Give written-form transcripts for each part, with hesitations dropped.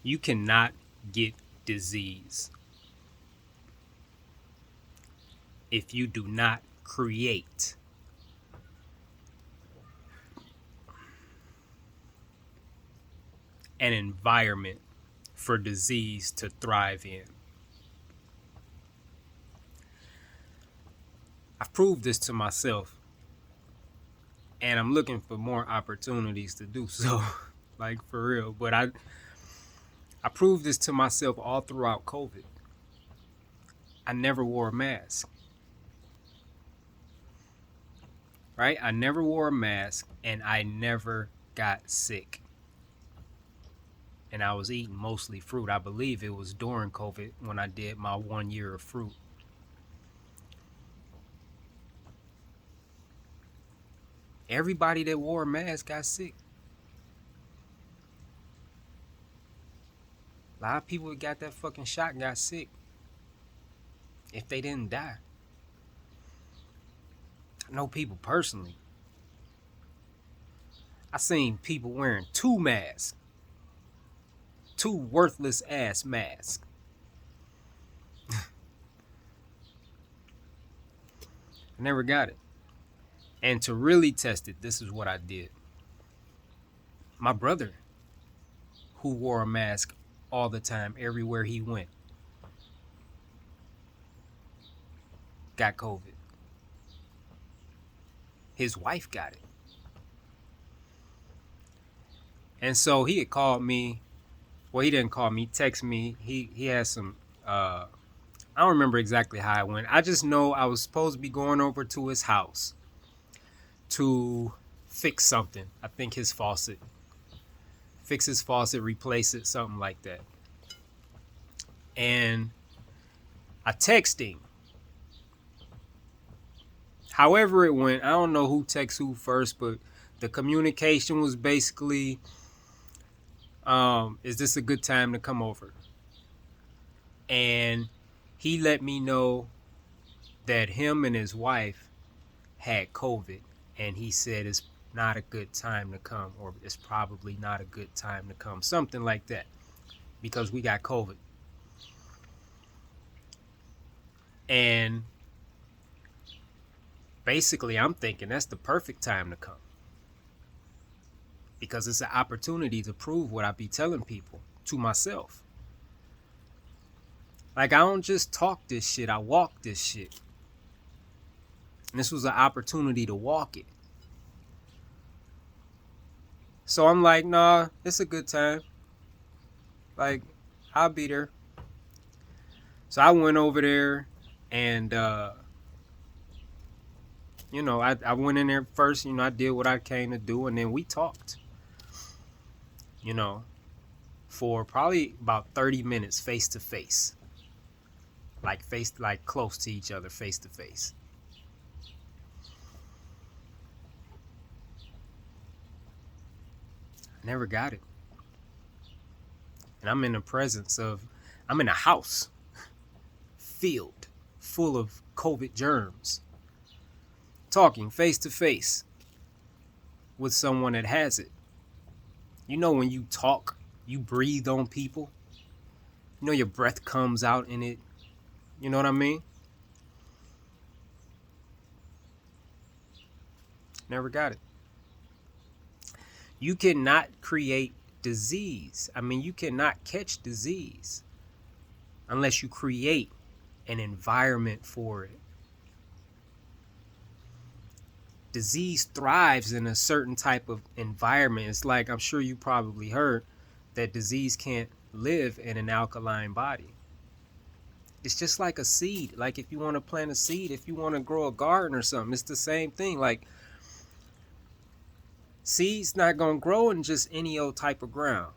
You cannot get disease if you do not create an environment for disease to thrive in. I've proved this to myself, and I'm looking for more opportunities to do so, like for real. But I proved this to myself all throughout COVID. I never wore a mask, right? I never wore a mask, and I never got sick. And I was eating mostly fruit. I believe it was during COVID when I did my 1 year of fruit. Everybody that wore a mask got sick. A lot of people that got that fucking shot got sick. If they didn't die. I know people personally. I seen people wearing 2 masks. 2 worthless ass masks. I never got it. And to really test it, this is what I did. My brother, who wore a mask all the time, everywhere he went, got COVID. His wife got it. And so he had called me. Well, he didn't call me, text me. He had some, I don't remember exactly how it went. I just know I was supposed to be going over to his house to fix something. I think his faucet. Fix his faucet, replace it, something like that. And I texted him. However it went, I don't know who texted who first, but the communication was basically, is this a good time to come over? And he let me know that him and his wife had COVID, and he said it's not a good time to come, or it's probably not a good time to come, something like that, because we got COVID. And basically, I'm thinking that's the perfect time to come, because it's an opportunity to prove what I be telling people to myself. Like, I don't just talk this shit, I walk this shit. And this was an opportunity to walk it. So I'm like, nah, it's a good time. Like, I'll be there. So I went over there, and, I went in there first, I did what I came to do, and then we talked, for probably about 30 minutes face to face. Like close to each other, face to face. I never got it. And I'm in a house filled full of COVID germs, talking face to face with someone that has it. When you talk, you breathe on people. Your breath comes out in it. You know what I mean? Never got it. You cannot create disease. You cannot catch disease unless you create an environment for it. Disease thrives in a certain type of environment. It's like, I'm sure you probably heard that disease can't live in an alkaline body. It's just like a seed. Like, if you want to plant a seed, if you want to grow a garden or something, it's the same thing. Like, seeds not going to grow in just any old type of ground.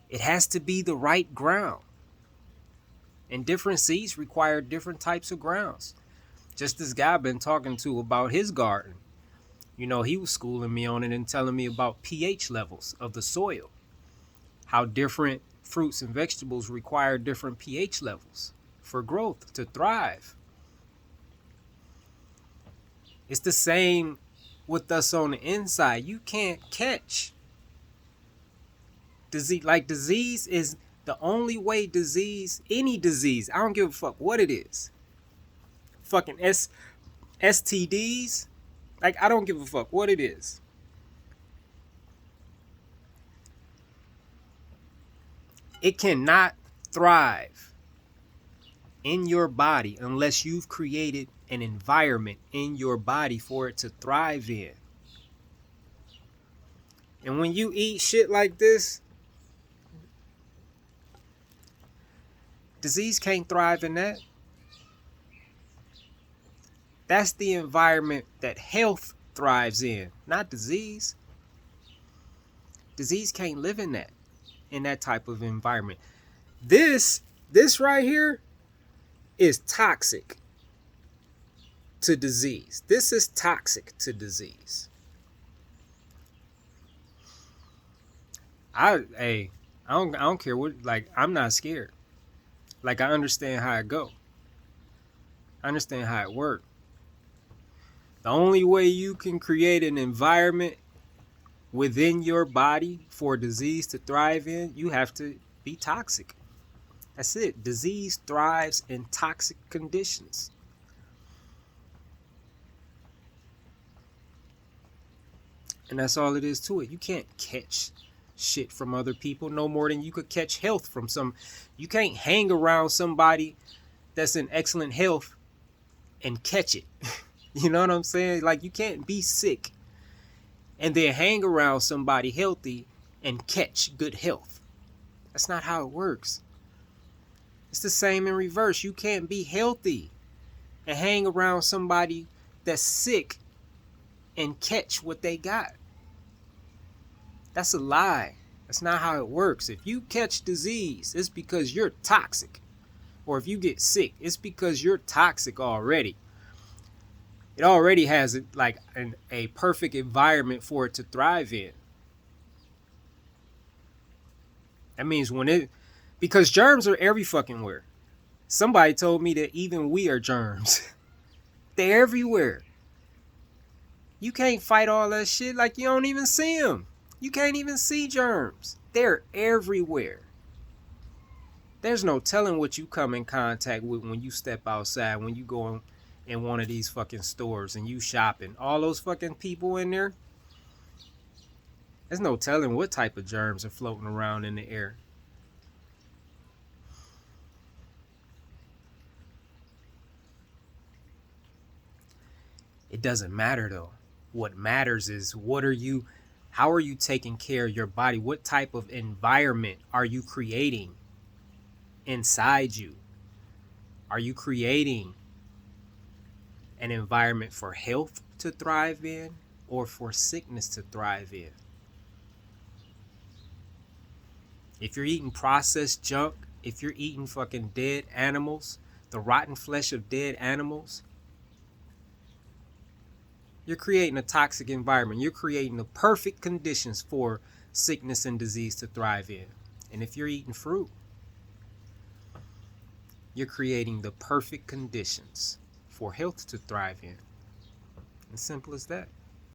It has to be the right ground. And different seeds require different types of grounds. Just this guy I've been talking to about his garden. He was schooling me on it and telling me about pH levels of the soil. How different fruits and vegetables require different pH levels for growth, to thrive. It's the same with us on the inside. You can't catch Disease is the only way any disease, I don't give a fuck what it is. Fucking STDs, like I don't give a fuck what it is. It cannot thrive in your body unless you've created an environment in your body for it to thrive in. And when you eat shit like this, disease can't thrive in that. That's the environment that health thrives in, not disease. Disease can't live in that type of environment. This right here is toxic to disease. This is toxic to disease. I don't care what, like, I'm not scared. Like, I understand how it go. I understand how it works. The only way you can create an environment within your body for disease to thrive in, you have to be toxic. That's it. Disease thrives in toxic conditions. And that's all it is to it. You can't catch shit from other people no more than you could catch health from some. You can't hang around somebody that's in excellent health and catch it. You know what I'm saying? Like, you can't be sick and then hang around somebody healthy and catch good health. That's not how it works. It's the same in reverse. You can't be healthy and hang around somebody that's sick and catch what they got. That's a lie. That's not how it works. If you catch disease, it's because you're toxic. Or if you get sick, it's because you're toxic already. It already has a perfect environment for it to thrive in. That means because germs are every fucking where. Somebody told me that even we are germs. They're everywhere. You can't fight all that shit, like, you don't even see them. You can't even see germs. They're everywhere. There's no telling what you come in contact with when you step outside, when you go in one of these fucking stores and you shopping. All those fucking people in there. There's no telling what type of germs are floating around in the air. It doesn't matter though. What matters is how are you taking care of your body? What type of environment are you creating inside you? Are you creating an environment for health to thrive in or for sickness to thrive in? If you're eating processed junk, if you're eating fucking dead animals, the rotten flesh of dead animals, you're creating a toxic environment. You're creating the perfect conditions for sickness and disease to thrive in. And if you're eating fruit, you're creating the perfect conditions for health to thrive in. As simple as that.